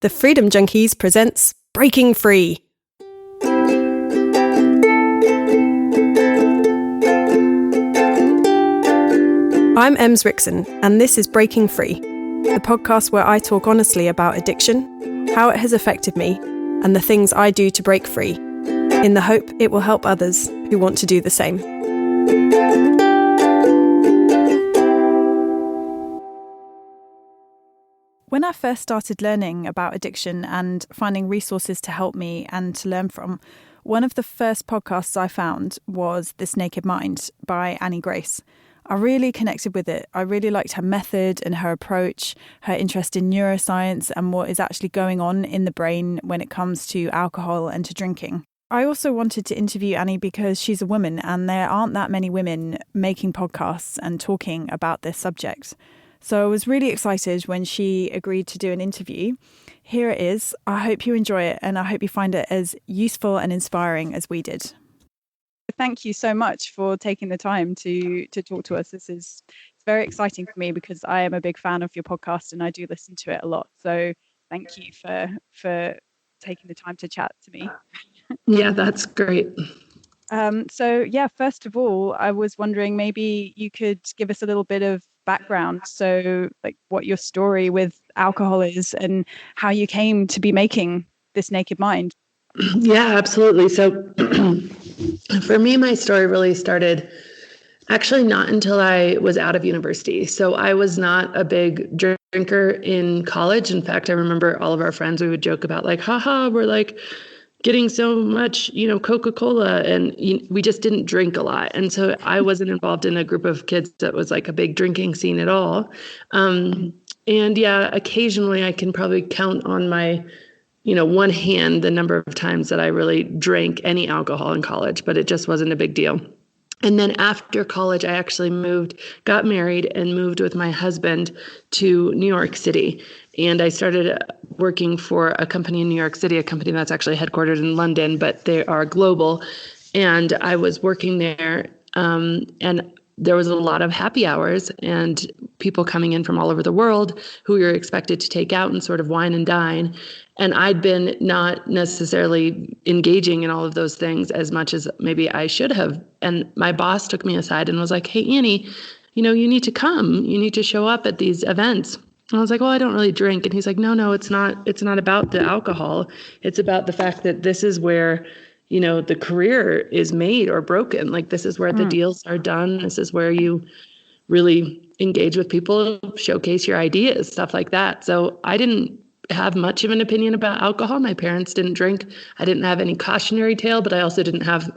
The Freedom Junkies presents Breaking Free. I'm Ems Rickson, and this is Breaking Free, the podcast where I talk honestly about addiction, how it has affected me, and the things I do to break free, in the hope it will help others who want to do the same. When I first started learning about addiction and finding resources to help me and to learn from, one of the first podcasts I found was This Naked Mind by Annie Grace. I really connected with it. I really liked her method and her approach, her interest in neuroscience and what is actually going on in the brain when it comes to alcohol and to drinking. I also wanted to interview Annie because she's a woman and there aren't that many women making podcasts and talking about this subject. So I was really excited when she agreed to do an interview. Here it is. I hope you enjoy it and I hope you find it as useful and inspiring as we did. Thank you so much for taking the time to talk to us. It's very exciting for me because I am a big fan of your podcast and I do listen to it a lot. So thank you for taking the time to chat to me. Yeah, that's great. First of all, I was wondering maybe you could give us a little bit of background. So like what your story with alcohol is and how you came to be making This Naked Mind. Yeah, absolutely. So for me, my story really started actually not until I was out of university. So I was not a big drinker in college. In fact, I remember all of our friends, we would joke about like, haha, we're like getting so much, Coca-Cola, and we just didn't drink a lot. And so I wasn't involved in a group of kids that was like a big drinking scene at all. And yeah, occasionally I can probably count on my, one hand the number of times that I really drank any alcohol in college, but it just wasn't a big deal. And then after college, I actually got married and moved with my husband to New York City. And I started working for a company in New York City, a company that's actually headquartered in London, but they are global. And I was working there, and there was a lot of happy hours and people coming in from all over the world who we were expected to take out and sort of wine and dine. And I'd been not necessarily engaging in all of those things as much as maybe I should have. And my boss took me aside and was like, hey, Annie, you need to come. You need to show up at these events. And I was like, well, I don't really drink. And he's like, no, it's not about the alcohol. It's about the fact that this is where, the career is made or broken. Like this is where the deals are done. This is where you really engage with people, showcase your ideas, stuff like that. So I didn't have much of an opinion about alcohol. My parents didn't drink. I didn't have any cautionary tale, but I also didn't have,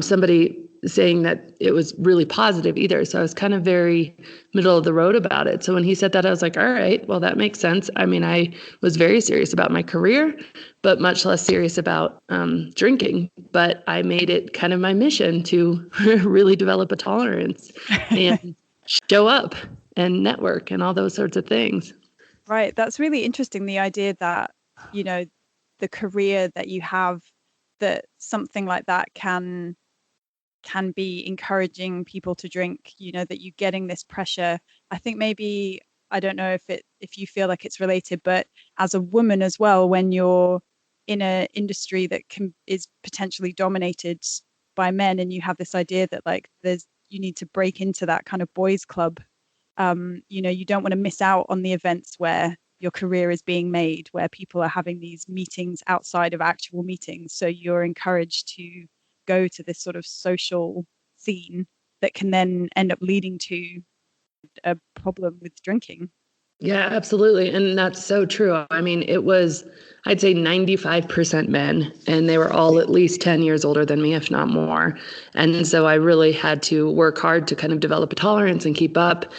somebody saying that it was really positive either. So I was kind of very middle of the road about it. So when he said that, I was like, all right, well, that makes sense. I mean, I was very serious about my career, but much less serious about drinking. But I made it kind of my mission to really develop a tolerance and show up and network and all those sorts of things. Right. That's really interesting. The idea that, the career that you have, that something like that can be encouraging people to drink, that you're getting this pressure. I think maybe, I don't know if you feel like it's related, but as a woman as well, when you're in an industry that is potentially dominated by men and you have this idea that like you need to break into that kind of boys club, you don't want to miss out on the events where your career is being made, where people are having these meetings outside of actual meetings. So you're encouraged to go to this sort of social scene that can then end up leading to a problem with drinking. Yeah, absolutely. And that's so true. I mean, it was, I'd say 95% men, and they were all at least 10 years older than me, if not more. And so I really had to work hard to kind of develop a tolerance and keep up.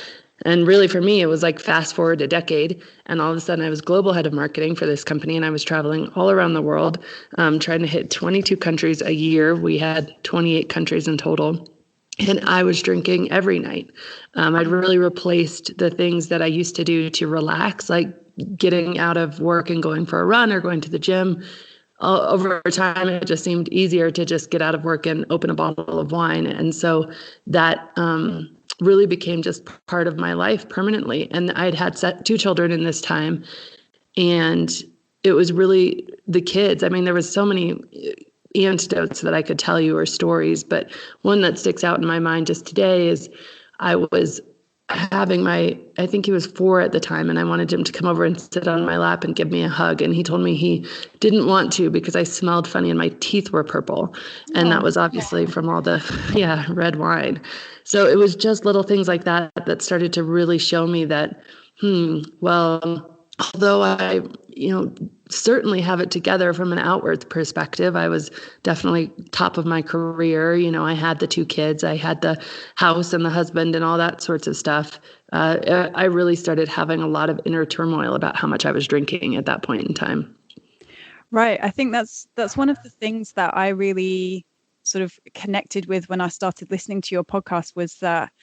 And really for me, it was like fast forward a decade. And all of a sudden I was global head of marketing for this company. And I was traveling all around the world, trying to hit 22 countries a year. We had 28 countries in total. And I was drinking every night. I'd really replaced the things that I used to do to relax, like getting out of work and going for a run or going to the gym. Over time, it just seemed easier to just get out of work and open a bottle of wine. And so that really became just part of my life permanently. And I'd had 2 children in this time. And it was really the kids. I mean, there was so many anecdotes that I could tell you or stories, but one that sticks out in my mind just today is I was having I think he was 4 at the time, and I wanted him to come over and sit on my lap and give me a hug. And he told me he didn't want to because I smelled funny and my teeth were purple. And that was obviously from all the, red wine. So it was just little things like that that started to really show me that, well, although I, certainly have it together from an outward perspective. I was definitely top of my career. I had the 2 kids, I had the house and the husband and all that sorts of stuff. I really started having a lot of inner turmoil about how much I was drinking at that point in time. Right. I think that's one of the things that I really sort of connected with when I started listening to your podcast was that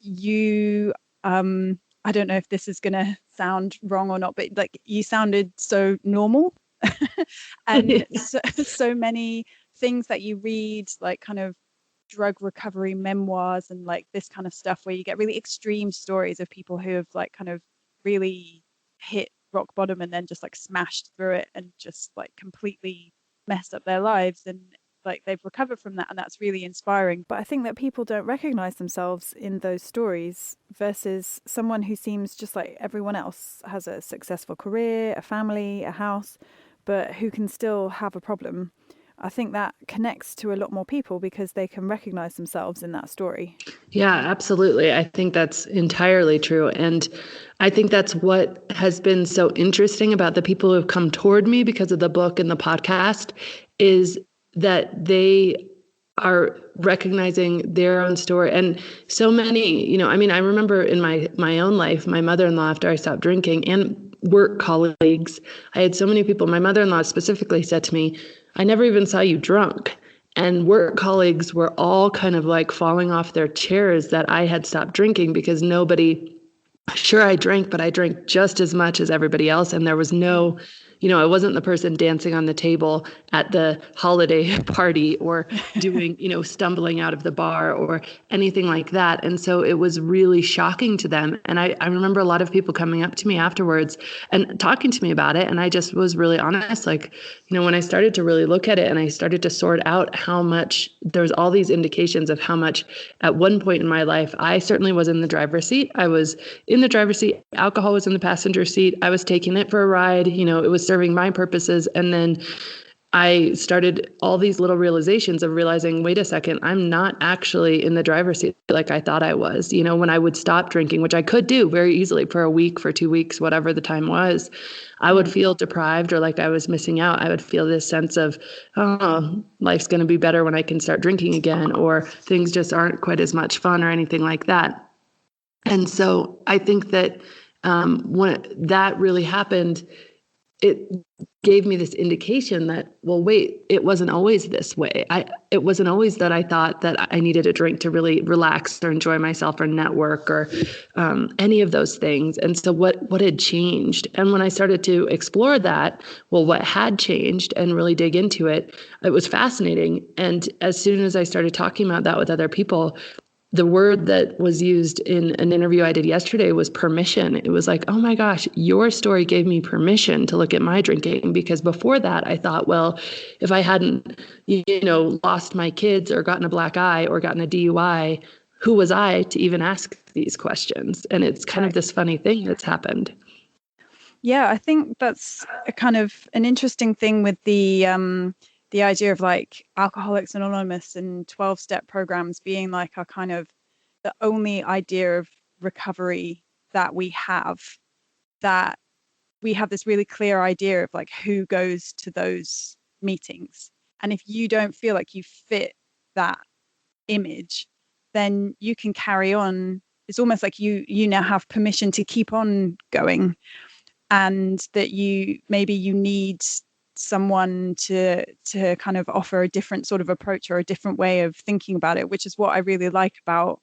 you, I don't know if this is going to sound wrong or not, but like you sounded so normal and so many things that you read, like kind of drug recovery memoirs and like this kind of stuff where you get really extreme stories of people who have like kind of really hit rock bottom and then just like smashed through it and just like completely messed up their lives, and like they've recovered from that, and that's really inspiring. But I think that people don't recognize themselves in those stories versus someone who seems just like everyone else, has a successful career, a family, a house, but who can still have a problem. I think that connects to a lot more people because they can recognize themselves in that story. Yeah, absolutely. I think that's entirely true. And I think that's what has been so interesting about the people who have come toward me because of the book and the podcast is that they are recognizing their own story. And so many, I remember in my own life, my mother-in-law, after I stopped drinking, and work colleagues, I had so many people. My mother-in-law specifically said to me, I never even saw you drunk. And work colleagues were all kind of like falling off their chairs that I had stopped drinking because sure, I drank, but I drank just as much as everybody else. And there was no, I wasn't the person dancing on the table at the holiday party or doing, stumbling out of the bar or anything like that. And so it was really shocking to them. And I remember a lot of people coming up to me afterwards and talking to me about it. And I just was really honest. Like, when I started to really look at it and I started to sort out how much there's all these indications of how much at one point in my life, I certainly was in the driver's seat. I was in the driver's seat, alcohol was in the passenger seat. I was taking it for a ride, it was serving my purposes. And then I started all these little realizations of realizing, wait a second, I'm not actually in the driver's seat like I thought I was. When I would stop drinking, which I could do very easily for a week, for 2 weeks, whatever the time was, I would feel deprived or like I was missing out. I would feel this sense of, oh, life's going to be better when I can start drinking again, or things just aren't quite as much fun or anything like that. And so I think that when that really happened, it gave me this indication that, well, wait, it wasn't always this way. It wasn't always that I thought that I needed a drink to really relax or enjoy myself or network or any of those things. And so what had changed? And when I started to explore that, well, what had changed and really dig into it, it was fascinating. And as soon as I started talking about that with other people, the word that was used in an interview I did yesterday was permission. It was like, oh my gosh, your story gave me permission to look at my drinking, because before that I thought, well, if I hadn't, lost my kids or gotten a black eye or gotten a DUI, who was I to even ask these questions? And it's kind of this funny thing that's happened. Yeah, I think that's a kind of an interesting thing with the idea of like Alcoholics Anonymous and 12-step programs being like a kind of the only idea of recovery that we have this really clear idea of like who goes to those meetings. And if you don't feel like you fit that image, then you can carry on. It's almost like you now have permission to keep on going, and that you need someone to kind of offer a different sort of approach or a different way of thinking about it, which is what I really like about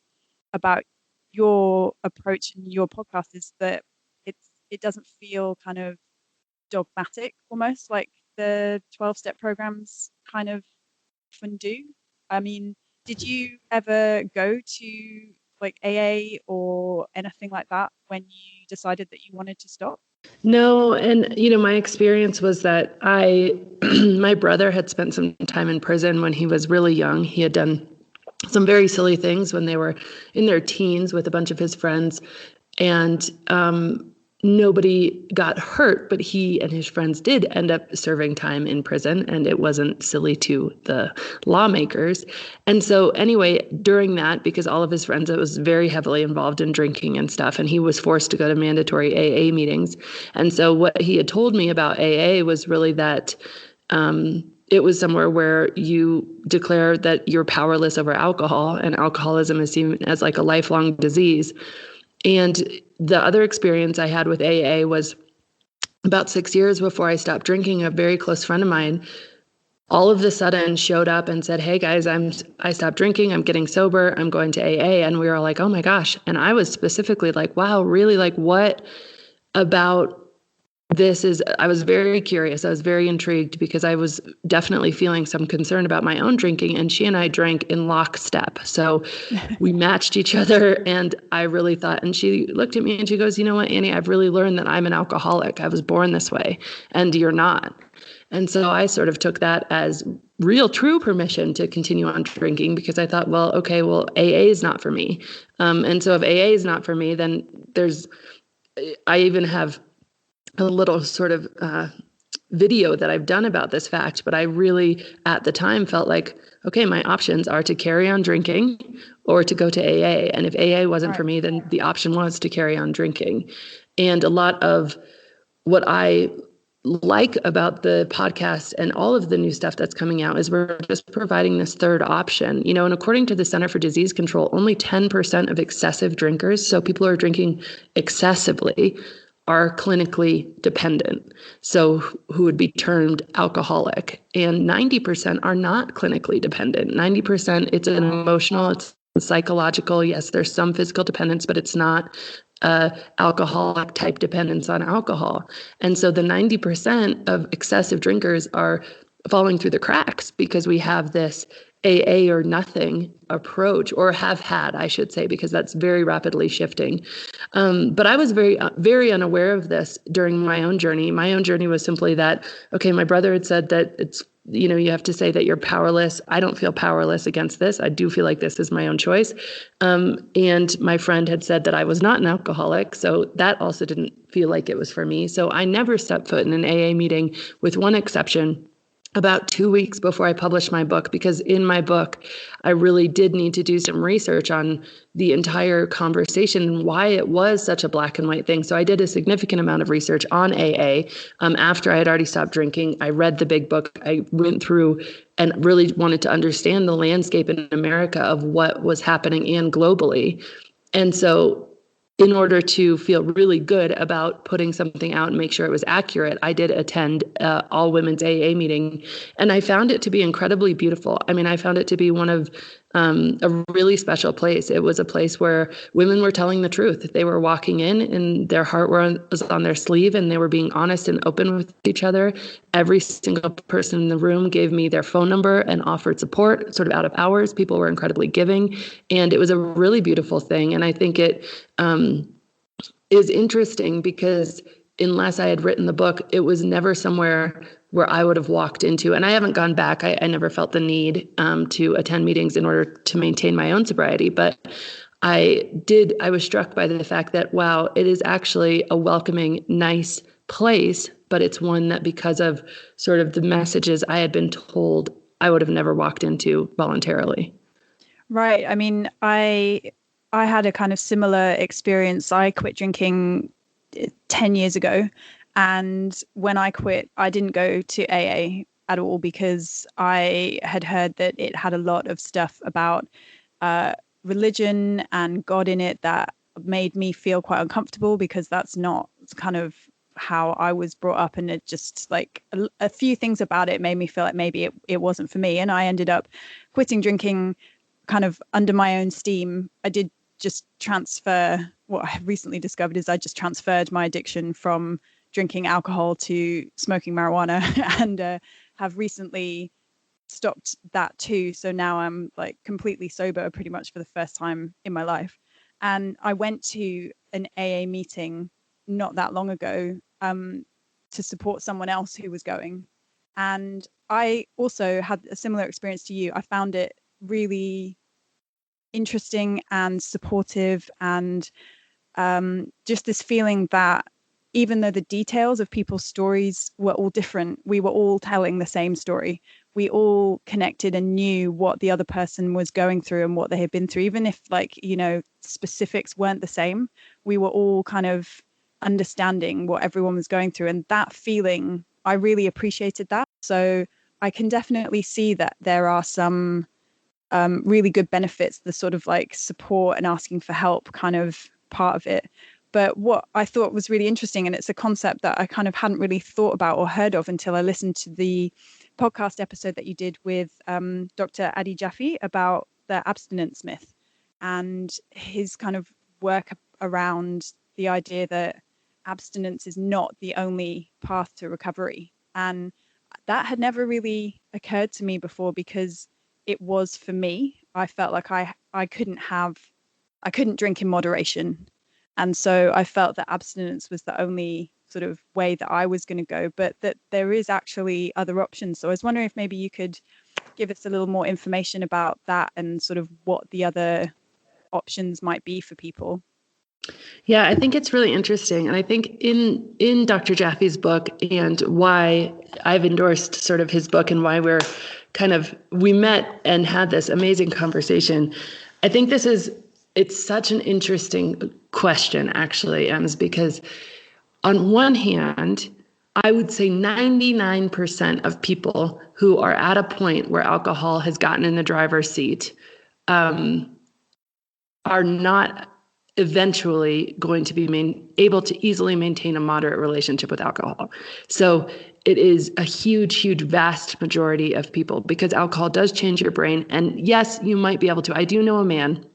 your approach and your podcast, is that it doesn't feel kind of dogmatic, almost like the 12-step programs kind of often do. I mean, did you ever go to like AA or anything like that when you decided that you wanted to stop? No, and my experience was that my brother had spent some time in prison when he was really young. He had done some very silly things when they were in their teens with a bunch of his friends, and nobody got hurt, but he and his friends did end up serving time in prison, and it wasn't silly to the lawmakers. And so anyway, during that, because all of his friends was very heavily involved in drinking and stuff, and he was forced to go to mandatory AA meetings. And so what he had told me about AA was really that it was somewhere where you declare that you're powerless over alcohol, and alcoholism is seen as like a lifelong disease. And the other experience I had with AA was about 6 years before I stopped drinking. A very close friend of mine all of a sudden showed up and said, "Hey guys, I stopped drinking. I'm getting sober. I'm going to AA." And we were all like, "Oh my gosh." And I was specifically like, "Wow, really? Like what about I was very curious. I was very intrigued because I was definitely feeling some concern about my own drinking, and she and I drank in lockstep. So we matched each other, and I really thought, and she looked at me and she goes, "You know what, Annie, I've really learned that I'm an alcoholic. I was born this way and you're not." And so I sort of took that as real, true permission to continue on drinking, because I thought, well, okay, well, AA is not for me. And so if AA is not for me, then I even have a little sort of video that I've done about this fact, but I really at the time felt like, okay, my options are to carry on drinking or to go to AA. And if AA wasn't for me, then the option was to carry on drinking. And a lot of what I like about the podcast and all of the new stuff that's coming out is we're just providing this third option, and according to the Center for Disease Control, only 10% of excessive drinkers, so people who are drinking excessively, are clinically dependent, so who would be termed alcoholic. And 90% are not clinically dependent. 90%, it's an emotional, it's psychological. Yes, there's some physical dependence, but it's not alcoholic type dependence on alcohol. And so the 90% of excessive drinkers are falling through the cracks because we have this AA or nothing approach, or have had, I should say, because that's very rapidly shifting. But I was very, very unaware of this during my own journey. My own journey was simply that, okay, my brother had said that it's, you have to say that you're powerless. I don't feel powerless against this. I do feel like this is my own choice. And my friend had said that I was not an alcoholic. So that also didn't feel like it was for me. So I never stepped foot in an AA meeting, with one exception, about 2 weeks before I published my book, because in my book, I really did need to do some research on the entire conversation and why it was such a black and white thing. So I did a significant amount of research on AA. After I had already stopped drinking, I read the big book. I went through and really wanted to understand the landscape in America of what was happening and globally. And so in order to feel really good about putting something out and make sure it was accurate, I did attend all women's AA meeting, and I found it to be incredibly beautiful. I mean, I found it to be one of a really special place. It was a place where women were telling the truth. They were walking in and their heart was on their sleeve, and they were being honest and open with each other. Every single person in the room gave me their phone number and offered support sort of out of hours. People were incredibly giving, and it was a really beautiful thing. And I think it is interesting because unless I had written the book, it was never somewhere where I would have walked into, and I haven't gone back. I never felt the need to attend meetings in order to maintain my own sobriety. But I was struck by the fact that, wow, it is actually a welcoming, nice place, but it's one that, because of sort of the messages I had been told, I would have never walked into voluntarily. Right. I mean, I had a kind of similar experience. I quit drinking 10 years ago. And when I quit, I didn't go to AA at all, because I had heard that it had a lot of stuff about religion and God in it that made me feel quite uncomfortable, because that's not kind of how I was brought up. And it just, like, a few things about it made me feel like maybe it wasn't for me. And I ended up quitting drinking kind of under my own steam. I did just transfer. What I recently discovered is I just transferred my addiction from drinking alcohol to smoking marijuana, and have recently stopped that too. So now I'm like completely sober pretty much for the first time in my life. And I went to an AA meeting not that long ago, to support someone else who was going. And I also had a similar experience to you. I found it really interesting and supportive, and just this feeling that even though the details of people's stories were all different, we were all telling the same story. We all connected and knew what the other person was going through and what they had been through, even if, like, specifics weren't the same. We were all kind of understanding what everyone was going through. And that feeling, I really appreciated that. So I can definitely see that there are some really good benefits, the sort of like support and asking for help kind of part of it. But what I thought was really interesting, and it's a concept that I kind of hadn't really thought about or heard of until I listened to the podcast episode that you did with Dr. Adi Jaffe about the abstinence myth and his kind of work around the idea that abstinence is not the only path to recovery. And that had never really occurred to me before, because it was, for me, I felt like I couldn't drink in moderation. And so I felt that abstinence was the only sort of way that I was going to go, but that there is actually other options. So I was wondering if maybe you could give us a little more information about that and sort of what the other options might be for people. Yeah, I think it's really interesting. And I think in Dr. Jaffe's book, and why I've endorsed sort of his book and why we met and had this amazing conversation. I think it's such an interesting question, actually, Ems, because on one hand, I would say 99% of people who are at a point where alcohol has gotten in the driver's seat are not eventually going to be able to easily maintain a moderate relationship with alcohol. So it is a huge, huge, vast majority of people, because alcohol does change your brain. And yes, you might be able to. I do know a man,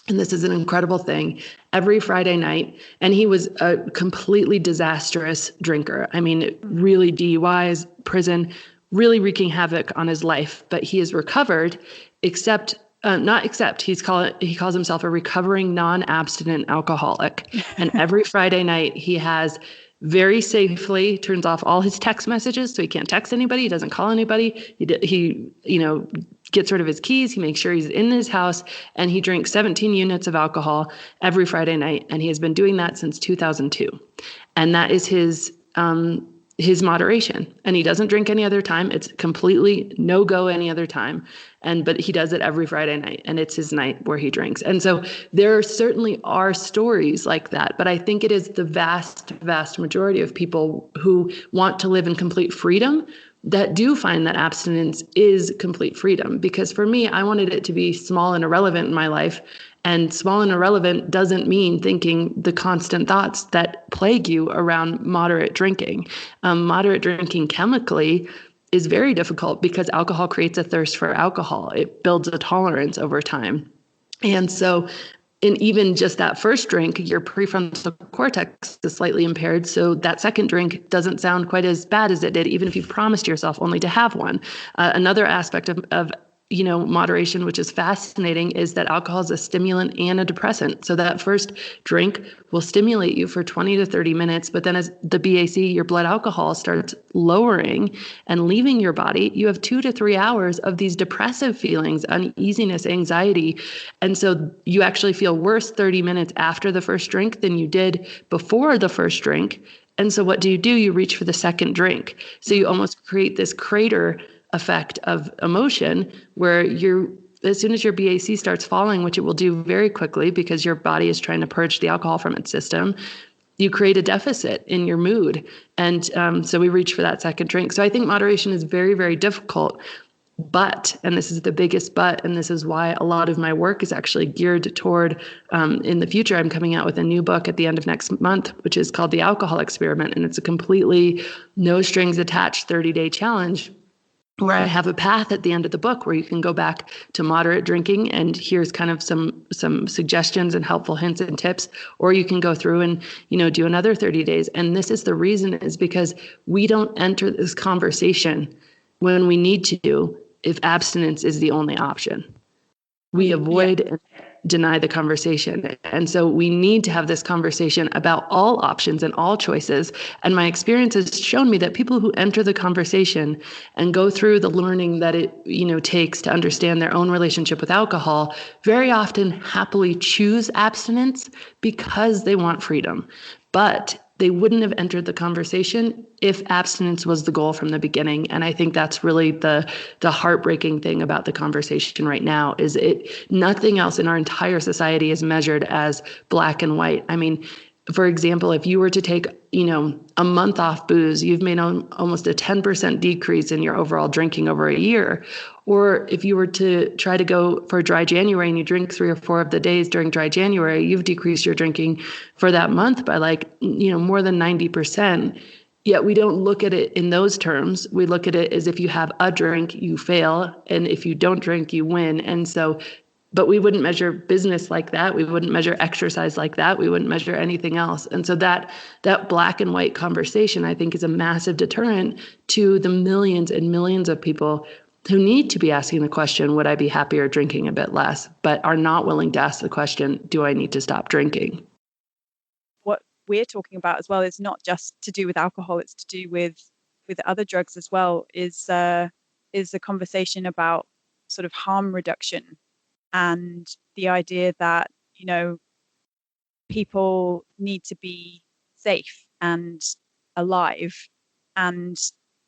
and this is an incredible thing, every Friday night, and he was a completely disastrous drinker. I mean, really DUIs, prison, really wreaking havoc on his life. But he has recovered, he calls himself a recovering non-abstinent alcoholic. And every Friday night he has very safely turns off all his text messages, so he can't text anybody. He doesn't call anybody. He gets rid of his keys. He makes sure he's in his house, and he drinks 17 units of alcohol every Friday night. And he has been doing that since 2002. And that is his moderation. And he doesn't drink any other time. It's completely no-go any other time. But he does it every Friday night, and it's his night where he drinks. And so there certainly are stories like that, but I think it is the vast, vast majority of people who want to live in complete freedom that do find that abstinence is complete freedom. Because for me, I wanted it to be small and irrelevant in my life. And small and irrelevant doesn't mean thinking the constant thoughts that plague you around moderate drinking. Moderate drinking chemically is very difficult, because alcohol creates a thirst for alcohol. It builds a tolerance over time. And so in even just that first drink, your prefrontal cortex is slightly impaired. So that second drink doesn't sound quite as bad as it did, even if you promised yourself only to have one. Another aspect of moderation, which is fascinating, is that alcohol is a stimulant and a depressant. So that first drink will stimulate you for 20 to 30 minutes, but then as the BAC, your blood alcohol, starts lowering and leaving your body, you have 2 to 3 hours of these depressive feelings, uneasiness, anxiety. And so you actually feel worse 30 minutes after the first drink than you did before the first drink. And so what do? You reach for the second drink. So you almost create this crater effect of emotion, where as soon as your BAC starts falling, which it will do very quickly because your body is trying to purge the alcohol from its system, you create a deficit in your mood. And so we reach for that second drink. So I think moderation is very, very difficult. But, and this is the biggest but, and this is why a lot of my work is actually geared toward, in the future, I'm coming out with a new book at the end of next month, which is called The Alcohol Experiment. And it's a completely no strings attached 30-day challenge, where I have a path at the end of the book where you can go back to moderate drinking, and here's kind of some suggestions and helpful hints and tips, or you can go through and, do another 30 days. And this is the reason, is because we don't enter this conversation when we need to, if abstinence is the only option. We avoid deny the conversation. And so we need to have this conversation about all options and all choices. And my experience has shown me that people who enter the conversation and go through the learning that it, takes to understand their own relationship with alcohol very often happily choose abstinence because they want freedom. But they wouldn't have entered the conversation if abstinence was the goal from the beginning. And I think that's really the heartbreaking thing about the conversation right now is nothing else in our entire society is measured as black and white. I mean, for example, if you were to take, a month off booze, you've made almost a 10% decrease in your overall drinking over a year. Or if you were to try to go for dry January and you drink 3 or 4 of the days during dry January, you've decreased your drinking for that month by more than 90%. Yet we don't look at it in those terms. We look at it as if you have a drink, you fail. And if you don't drink, you win. And so, but we wouldn't measure business like that. We wouldn't measure exercise like that. We wouldn't measure anything else. And so that black and white conversation, I think, is a massive deterrent to the millions and millions of people who need to be asking the question, would I be happier drinking a bit less, but are not willing to ask the question, do I need to stop drinking? What we're talking about as well is not just to do with alcohol, it's to do with other drugs as well, is a conversation about sort of harm reduction and the idea that, people need to be safe and alive. And,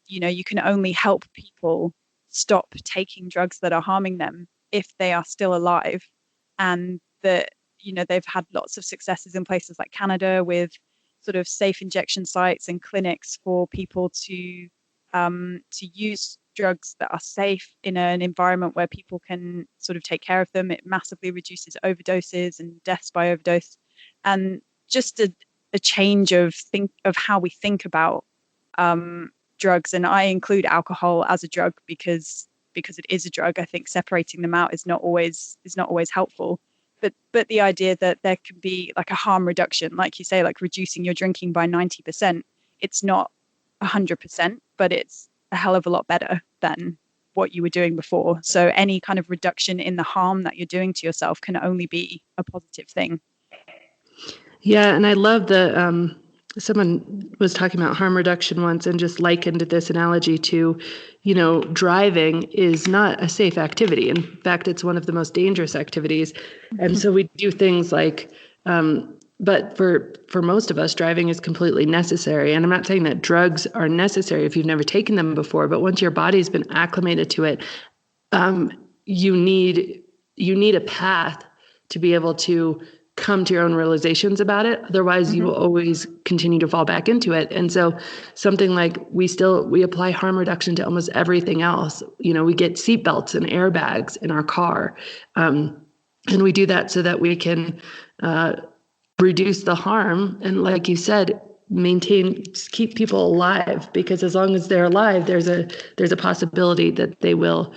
you can only help people stop taking drugs that are harming them if they are still alive. And that, they've had lots of successes in places like Canada with sort of safe injection sites and clinics for people to use drugs that are safe in an environment where people can sort of take care of them. It massively reduces overdoses and deaths by overdose, and just a change of how we think about drugs. And I include alcohol as a drug because it is a drug. I think separating them out is not always helpful. But the idea that there can be like a harm reduction, like you say, like reducing your drinking by 90%, it's not 100%, but it's a hell of a lot better than what you were doing before. So any kind of reduction in the harm that you're doing to yourself can only be a positive thing. Yeah, and I love someone was talking about harm reduction once and just likened this analogy to, driving is not a safe activity. In fact, it's one of the most dangerous activities. And so we do things like, but for most of us, driving is completely necessary. And I'm not saying that drugs are necessary if you've never taken them before, but once your body's been acclimated to it, you need a path to be able to come to your own realizations about it. Otherwise, you will always continue to fall back into it. And so something like we apply harm reduction to almost everything else. We get seatbelts and airbags in our car. And we do that so that we can reduce the harm. And like you said, keep people alive, because as long as they're alive, there's a possibility that they will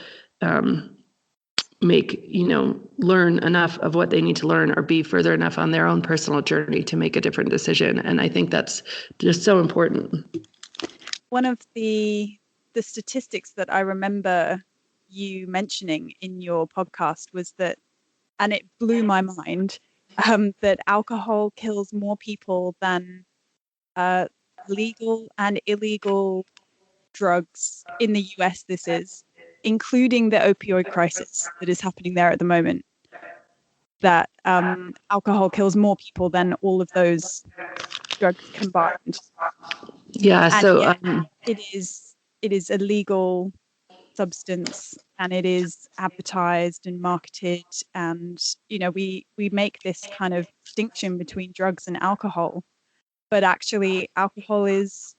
learn enough of what they need to learn or be further enough on their own personal journey to make a different decision. And I think that's just so important. One of the statistics that I remember you mentioning in your podcast was that, and it blew my mind, that alcohol kills more people than legal and illegal drugs in the US, this is, including the opioid crisis that is happening there at the moment. That alcohol kills more people than all of those drugs combined. Yeah, and so it is a legal substance, and it is advertised and marketed, and we make this kind of distinction between drugs and alcohol, but actually alcohol is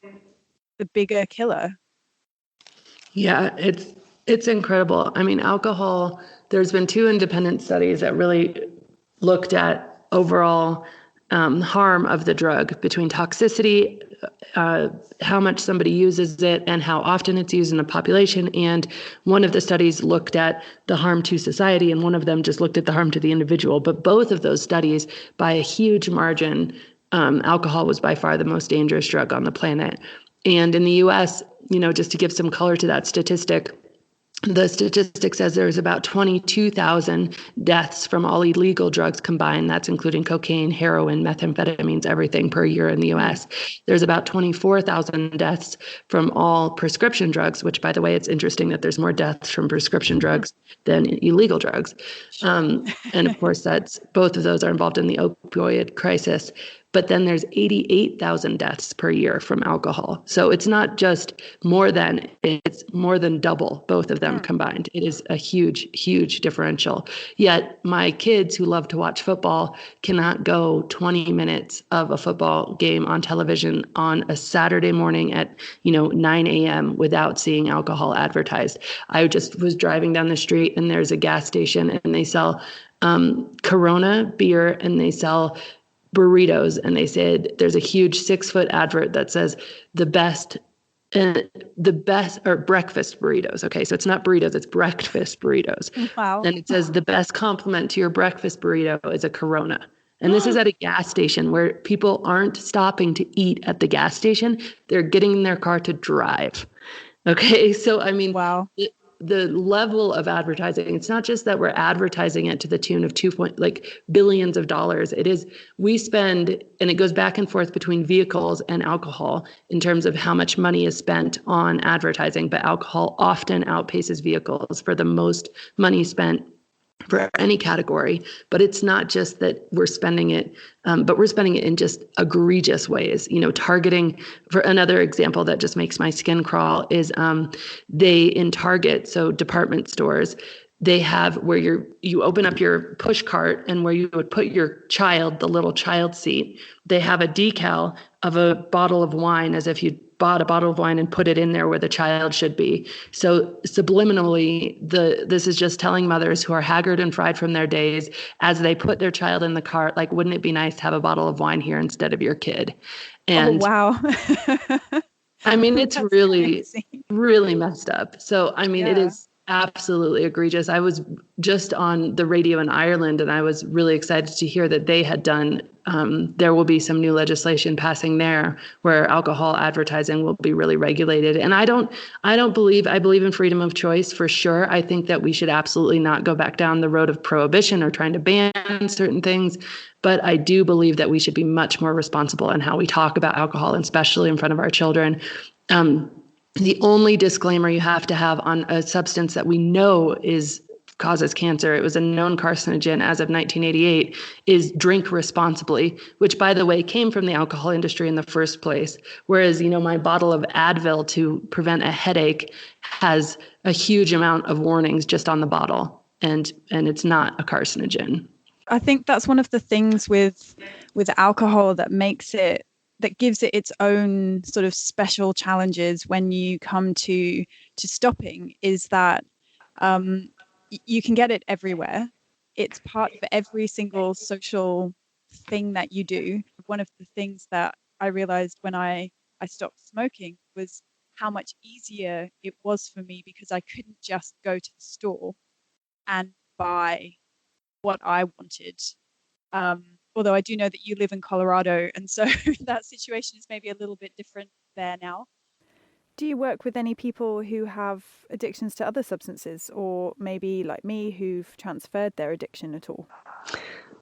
the bigger killer. Yeah, it's incredible. I mean, alcohol, there's been 2 independent studies that really looked at overall harm of the drug between toxicity, how much somebody uses it, and how often it's used in a population. And one of the studies looked at the harm to society, and one of them just looked at the harm to the individual. But both of those studies, by a huge margin, alcohol was by far the most dangerous drug on the planet. And in the US, just to give some color to that statistic, the statistic says there's about 22,000 deaths from all illegal drugs combined. That's including cocaine, heroin, methamphetamines, everything per year in the US. There's about 24,000 deaths from all prescription drugs, which, by the way, it's interesting that there's more deaths from prescription drugs than illegal drugs. And of course, that's both of those are involved in the opioid crisis. But then there's 88,000 deaths per year from alcohol. So it's not just it's more than double both of them combined. It is a huge, huge differential. Yet my kids who love to watch football cannot go 20 minutes of a football game on television on a Saturday morning at 9 a.m. without seeing alcohol advertised. I just was driving down the street and there's a gas station and they sell Corona beer and they sell burritos, and they said there's a huge 6-foot advert that says the best or breakfast burritos. Okay, so it's not burritos, it's breakfast burritos. Wow. And it says the best compliment to your breakfast burrito is a Corona. And this is at a gas station where people aren't stopping to eat at the gas station. They're getting in their car to drive. Okay, so I mean, wow. The level of advertising, it's not just that we're advertising it to the tune of billions of dollars. It is, we spend, and it goes back and forth between vehicles and alcohol in terms of how much money is spent on advertising, but alcohol often outpaces vehicles for the most money spent for any category. But it's not just that we're spending it, but we're spending it in just egregious ways. Targeting, for another example that just makes my skin crawl, is they in Target, so department stores, they have where you open up your push cart and where you would put your child, the little child seat, they have a decal of a bottle of wine as if you bought a bottle of wine and put it in there where the child should be. So subliminally, this is just telling mothers who are haggard and fried from their days as they put their child in the cart, like, wouldn't it be nice to have a bottle of wine here instead of your kid? And wow. I mean, it's really, really messed up. So, I mean, It is absolutely egregious. I was just on the radio in Ireland, and I was really excited to hear that they had done, there will be some new legislation passing there where alcohol advertising will be really regulated. And I believe in freedom of choice for sure. I think that we should absolutely not go back down the road of prohibition or trying to ban certain things. But I do believe that we should be much more responsible in how we talk about alcohol, and especially in front of our children. The only disclaimer you have to have on a substance that we know causes cancer, it was a known carcinogen as of 1988, is drink responsibly, which, by the way, came from the alcohol industry in the first place. Whereas, my bottle of Advil to prevent a headache has a huge amount of warnings just on the bottle, and it's not a carcinogen. I think that's one of the things with alcohol that gives it its own sort of special challenges when you come to stopping, is that you can get it everywhere. It's part of every single social thing that you do. One of the things that I realized when I stopped smoking was how much easier it was for me, because I couldn't just go to the store and buy what I wanted. Although I do know that you live in Colorado, and so that situation is maybe a little bit different there now. Do you work with any people who have addictions to other substances, or maybe like me, who've transferred their addiction at all?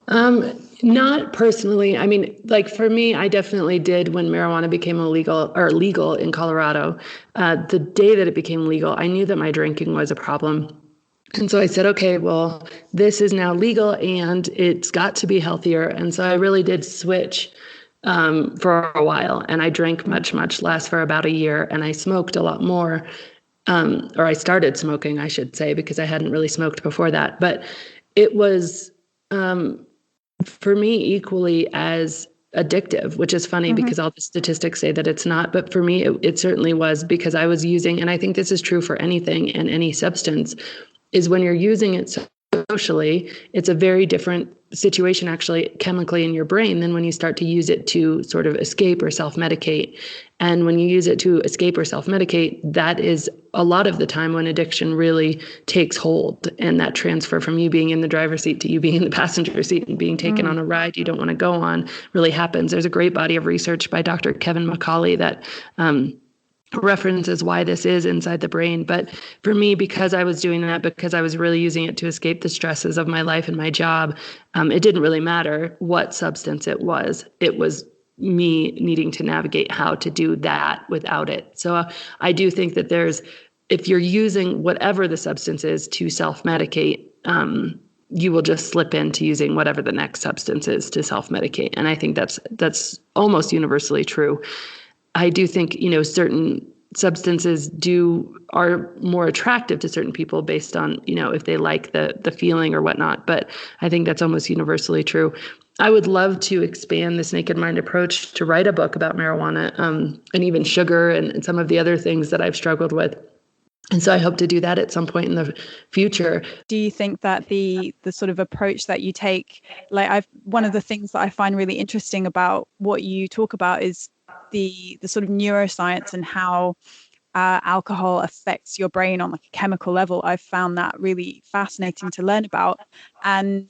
Not personally. I mean, like for me, I definitely did when marijuana became legal in Colorado. The day that it became legal, I knew that my drinking was a problem. And so I said, okay, well, this is now legal and it's got to be healthier. And so I really did switch for a while, and I drank much, much less for about a year, and I smoked a lot more, or I started smoking, I should say, because I hadn't really smoked before that. But it was, for me, equally as addictive, which is funny because all the statistics say that it's not. But for me, it certainly was, because I was using, and I think this is true for anything and any substance, is when you're using it socially, it's a very different situation actually chemically in your brain than when you start to use it to sort of escape or self-medicate. And when you use it to escape or self-medicate, that is a lot of the time when addiction really takes hold, and that transfer from you being in the driver's seat to you being in the passenger seat and being taken on a ride you don't want to go on really happens. There's a great body of research by Dr. Kevin McCauley that references why this is inside the brain. But for me, because I was doing that, because I was really using it to escape the stresses of my life and my job, it didn't really matter what substance it was. It was me needing to navigate how to do that without it. So I do think that if you're using whatever the substance is to self-medicate, you will just slip into using whatever the next substance is to self-medicate. And I think that's almost universally true. I do think, certain substances are more attractive to certain people based on, if they like the feeling or whatnot. But I think that's almost universally true. I would love to expand this Naked Mind approach to write a book about marijuana, and even sugar and some of the other things that I've struggled with. And so I hope to do that at some point in the future. Do you think that the sort of approach that you take, one of the things that I find really interesting about what you talk about is the sort of neuroscience and how alcohol affects your brain on like a chemical level. I've found that really fascinating to learn about. And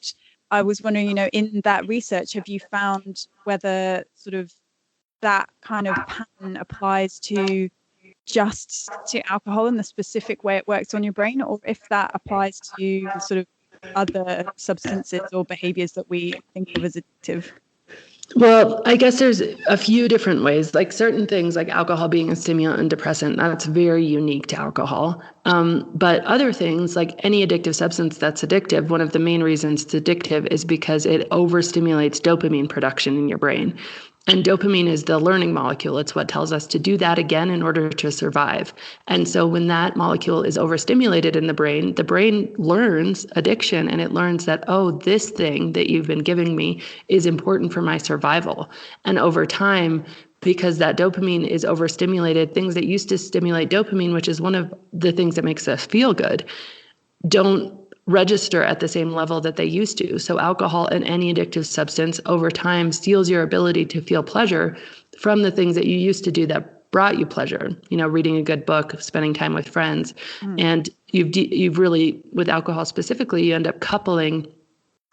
I was wondering, in that research, have you found whether sort of that kind of pattern applies to just to alcohol and the specific way it works on your brain, or if that applies to sort of other substances or behaviors that we think of as addictive? Well, I guess there's a few different ways, like certain things like alcohol being a stimulant and depressant, that's very unique to alcohol. But other things like any addictive substance that's addictive, one of the main reasons it's addictive is because it overstimulates dopamine production in your brain. And dopamine is the learning molecule. It's what tells us to do that again in order to survive. And so when that molecule is overstimulated in the brain learns addiction, and it learns that, oh, this thing that you've been giving me is important for my survival. And over time, because that dopamine is overstimulated, things that used to stimulate dopamine, which is one of the things that makes us feel good, don't register at the same level that they used to. So alcohol and any addictive substance over time steals your ability to feel pleasure from the things that you used to do that brought you pleasure. Reading a good book, spending time with friends. And you've really, with alcohol specifically, you end up coupling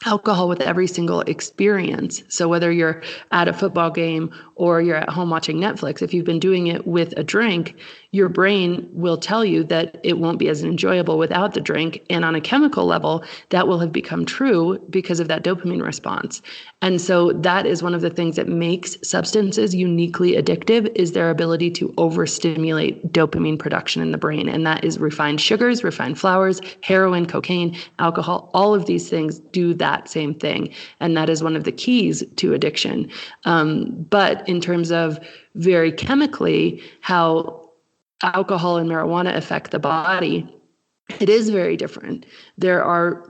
alcohol with every single experience. So whether you're at a football game or you're at home watching Netflix, if you've been doing it with a drink, your brain will tell you that it won't be as enjoyable without the drink. And on a chemical level, that will have become true because of that dopamine response. And so that is one of the things that makes substances uniquely addictive, is their ability to overstimulate dopamine production in the brain. And that is refined sugars, refined flours, heroin, cocaine, alcohol. All of these things do that same thing. And that is one of the keys to addiction. But in terms of very chemically, how alcohol and marijuana affect the body, it is very different. There are,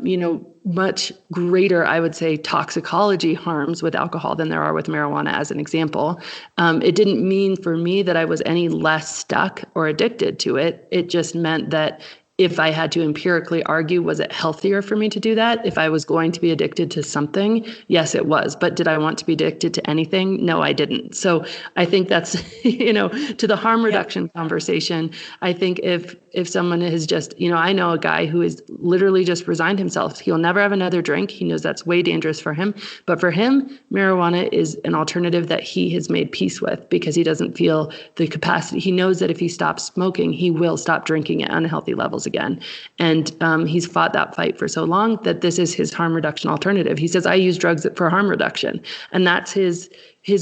much greater, I would say, toxicology harms with alcohol than there are with marijuana, as an example. It didn't mean for me that I was any less stuck or addicted to it. It just meant that if I had to empirically argue, was it healthier for me to do that? If I was going to be addicted to something, yes, it was. But did I want to be addicted to anything? No, I didn't. So I think that's, to the harm reduction conversation, I think if someone is just, I know a guy who has literally just resigned himself. He'll never have another drink. He knows that's way dangerous for him. But for him, marijuana is an alternative that he has made peace with because he doesn't feel the capacity. He knows that if he stops smoking, he will stop drinking at unhealthy levels again. And he's fought that fight for so long that this is his harm reduction alternative. He says, I use drugs for harm reduction. And that's his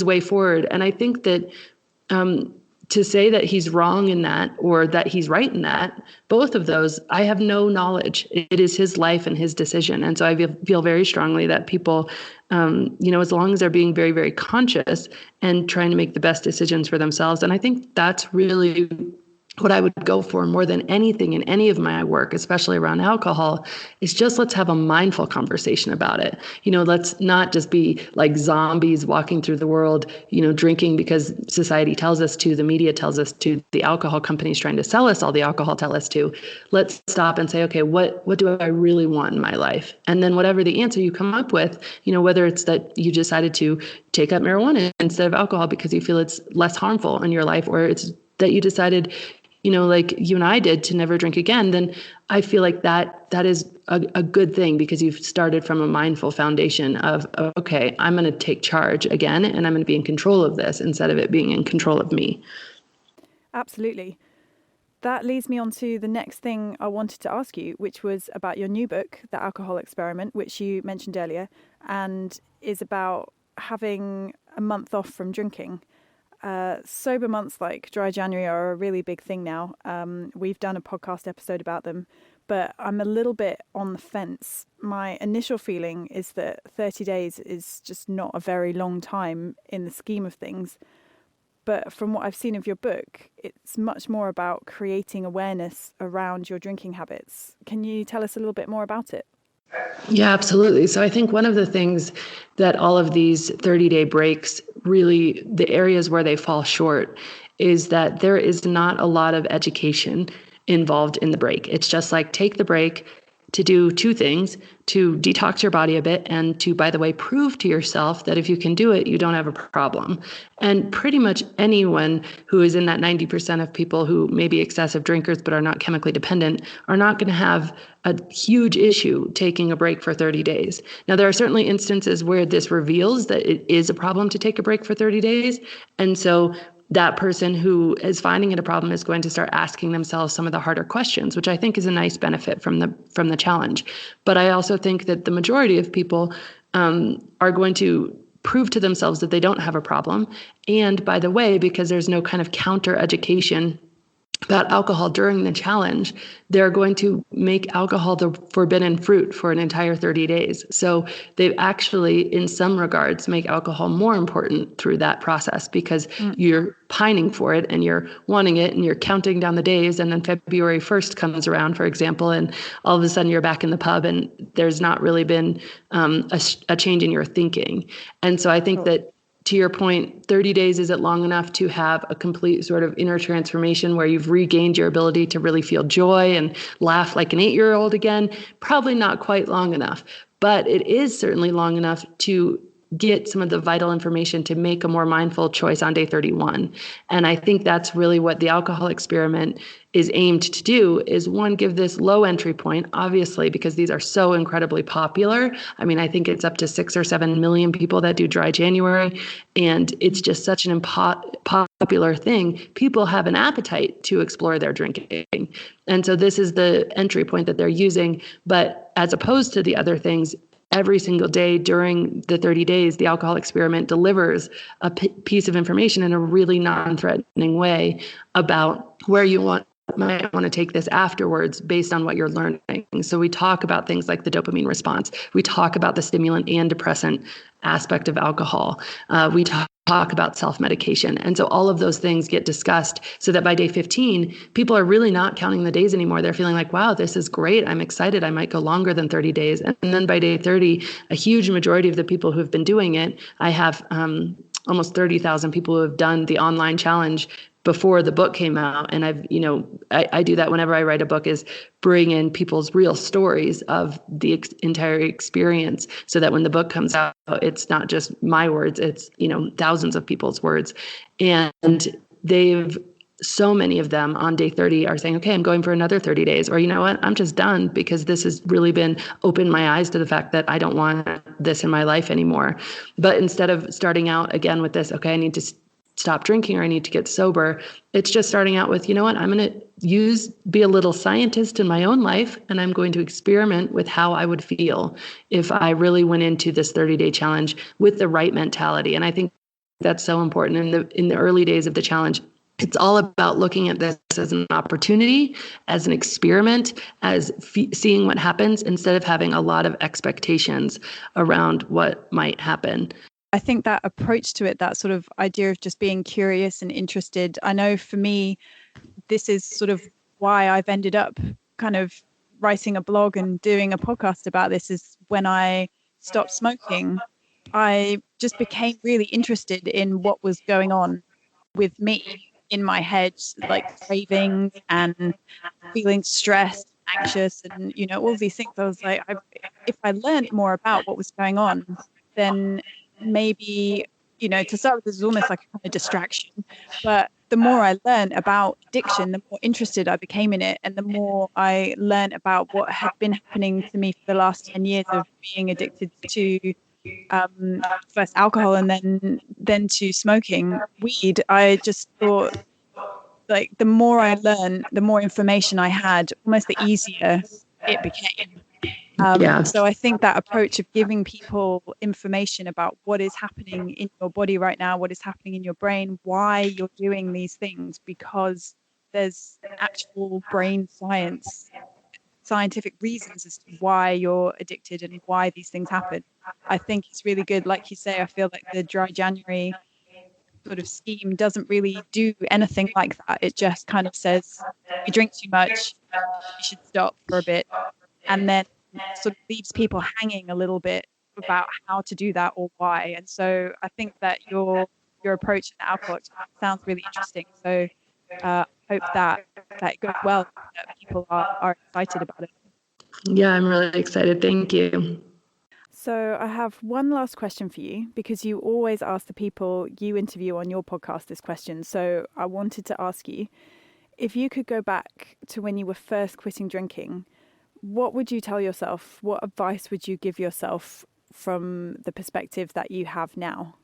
way forward. And I think that to say that he's wrong in that or that he's right in that, both of those, I have no knowledge. It is his life and his decision. And so I feel very strongly that people, as long as they're being very, very conscious and trying to make the best decisions for themselves. And I think that's really what I would go for more than anything in any of my work, especially around alcohol, is just let's have a mindful conversation about it. Let's not just be like zombies walking through the world, drinking because society tells us to, the media tells us to, the alcohol companies trying to sell us all the alcohol tell us to. Let's stop and say, okay, what do I really want in my life? And then whatever the answer you come up with, whether it's that you decided to take up marijuana instead of alcohol because you feel it's less harmful in your life, or it's that you decided, like you and I did, to never drink again, then I feel like that is a good thing because you've started from a mindful foundation of, okay, I'm going to take charge again and I'm going to be in control of this instead of it being in control of me. Absolutely. That leads me on to the next thing I wanted to ask you, which was about your new book, The Alcohol Experiment, which you mentioned earlier, and is about having a month off from drinking. Sober months like dry January are a really big thing now. We've done a podcast episode about them, but I'm a little bit on the fence. My initial feeling is that 30 days is just not a very long time in the scheme of things. But from what I've seen of your book, it's much more about creating awareness around your drinking habits. Can you tell us a little bit more about it? Yeah, absolutely. So I think one of the things that all of these 30-day breaks really, the areas where they fall short, is that there is not a lot of education involved in the break. It's just like take the break to do two things, to detox your body a bit and to, by the way, prove to yourself that if you can do it, you don't have a problem. And pretty much anyone who is in that 90% of people who may be excessive drinkers but are not chemically dependent are not going to have a huge issue taking a break for 30 days. Now, there are certainly instances where this reveals that it is a problem to take a break for 30 days. And so that person who is finding it a problem is going to start asking themselves some of the harder questions, which I think is a nice benefit from the challenge. But I also think that the majority of people are going to prove to themselves that they don't have a problem. And by the way, because there's no kind of counter education about alcohol during the challenge, they're going to make alcohol the forbidden fruit for an entire 30 days. So they actually, in some regards, make alcohol more important through that process because you're pining for it and you're wanting it and you're counting down the days. And then February 1st comes around, for example, and all of a sudden you're back in the pub and there's not really been a change in your thinking. And so I think that, to your point, 30 days isn't long enough to have a complete sort of inner transformation where you've regained your ability to really feel joy and laugh like an 8-year-old again. Probably not quite long enough, but it is certainly long enough to get some of the vital information to make a more mindful choice on day 31. And I think that's really what the alcohol experiment is aimed to do, is one, give this low entry point, obviously, because these are so incredibly popular. I mean, I think it's up to 6 or 7 million people that do dry January, and it's just such an popular thing. People have an appetite to explore their drinking. And so this is the entry point that they're using. But as opposed to the other things, every single day during the 30 days, the alcohol experiment delivers a piece of information in a really non-threatening way about where you might want to take this afterwards based on what you're learning. So we talk about things like the dopamine response. We talk about the stimulant and depressant aspect of alcohol. We talk about self-medication. And so all of those things get discussed so that by day 15, people are really not counting the days anymore. They're feeling like, wow, this is great. I'm excited. I might go longer than 30 days. And then by day 30, a huge majority of the people who have been doing it, I have almost 30,000 people who have done the online challenge before the book came out. And I do that whenever I write a book, is bring in people's real stories of the entire experience so that when the book comes out, it's not just my words, it's, thousands of people's words. And so many of them on day 30 are saying, okay, I'm going for another 30 days, or you know what, I'm just done because this has really been opened my eyes to the fact that I don't want this in my life anymore. But instead of starting out again with this, okay, I need to stop drinking or I need to get sober, it's just starting out with, you know what, I'm going to be a little scientist in my own life, and I'm going to experiment with how I would feel if I really went into this 30-day challenge with the right mentality. And I think that's so important in the early days of the challenge. It's all about looking at this as an opportunity, as an experiment, as seeing what happens instead of having a lot of expectations around what might happen. I think that approach to it, that sort of idea of just being curious and interested, I know for me, this is sort of why I've ended up kind of writing a blog and doing a podcast about this, is when I stopped smoking, I just became really interested in what was going on with me in my head, like cravings and feeling stressed, anxious, and, all these things. I was like, if I learned more about what was going on, then maybe, to start with, this is almost like a kind of distraction. But the more I learned about addiction, the more interested I became in it. And the more I learned about what had been happening to me for the last 10 years of being addicted to first alcohol and then to smoking weed, I just thought like the more I learned, the more information I had, almost the easier it became. So I think that approach of giving people information about what is happening in your body right now, what is happening in your brain, why you're doing these things, because there's actual brain scientific reasons as to why you're addicted and why these things happen. I think it's really good. Like you say, I feel like the Dry January sort of scheme doesn't really do anything like that. It just kind of says, you drink too much, you should stop for a bit, and then sort of leaves people hanging a little bit about how to do that or why. And so I think that your approach to alcohol sounds really interesting. So hope that it goes well, that people are excited about it. Yeah, I'm really excited. Thank you. So I have one last question for you, because you always ask the people you interview on your podcast this question. So I wanted to ask you, if you could go back to when you were first quitting drinking, what would you tell yourself? What advice would you give yourself from the perspective that you have now?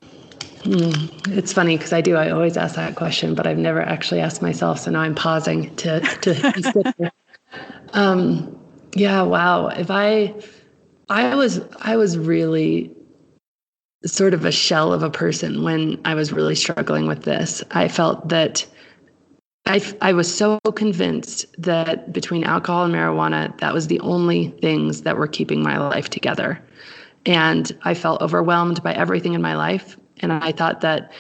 It's funny because I always ask that question, but I've never actually asked myself. So now I'm pausing to consider. Yeah, wow. If I was really sort of a shell of a person when I was really struggling with this. I felt that I was so convinced that between alcohol and marijuana, that was the only things that were keeping my life together. And I felt overwhelmed by everything in my life. And I thought that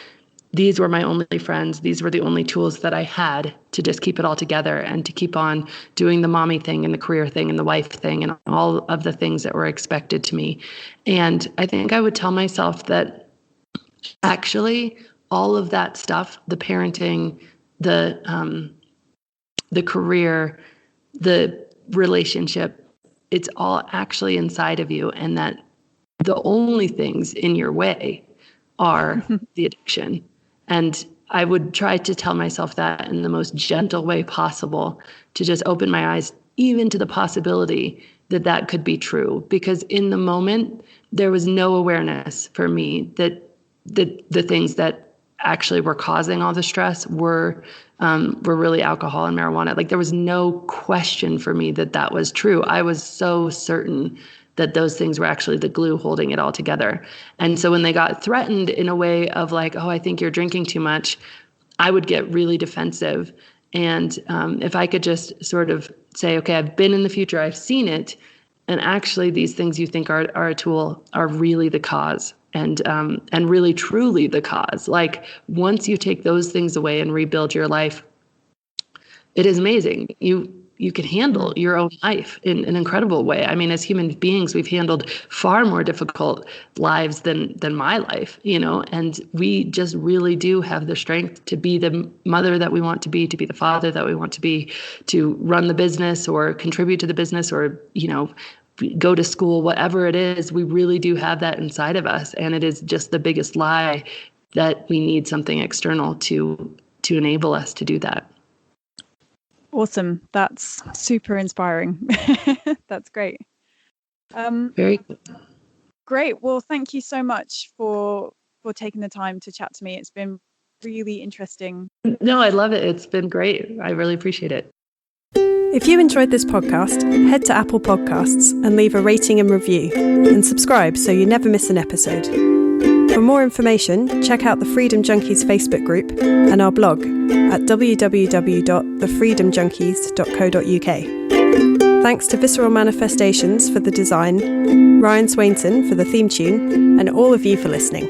these were my only friends. These were the only tools that I had to just keep it all together and to keep on doing the mommy thing and the career thing and the wife thing and all of the things that were expected to me. And I think I would tell myself that actually all of that stuff, the parenting, the career, the relationship, it's all actually inside of you, and that the only things in your way are the addiction. And I would try to tell myself that in the most gentle way possible, to just open my eyes even to the possibility that that could be true. Because in the moment, there was no awareness for me that the things that actually were causing all the stress were really alcohol and marijuana. Like, there was no question for me that that was true. I was so certain that those things were actually the glue holding it all together. And so when they got threatened in a way of like, oh, I think you're drinking too much, I would get really defensive. And if I could just sort of say, okay, I've been in the future, I've seen it, and actually these things you think are a tool are really the cause, and really truly the cause. Like, once you take those things away and rebuild your life, it is amazing. You can handle your own life in an incredible way. I mean, as human beings, we've handled far more difficult lives than my life, and we just really do have the strength to be the mother that we want to be the father that we want to be, to run the business or contribute to the business, or, go to school, whatever it is. We really do have that inside of us. And it is just the biggest lie that we need something external to enable us to do that. Awesome. That's super inspiring. That's great. Very good. Great. Well, thank you so much for taking the time to chat to me. It's been really interesting. No, I love it. It's been great. I really appreciate it. If you enjoyed this podcast, head to Apple Podcasts and leave a rating and review, and subscribe so you never miss an episode. For more information, check out the Freedom Junkies Facebook group and our blog at www.thefreedomjunkies.co.uk. Thanks to Visceral Manifestations for the design, Ryan Swainson for the theme tune, and all of you for listening.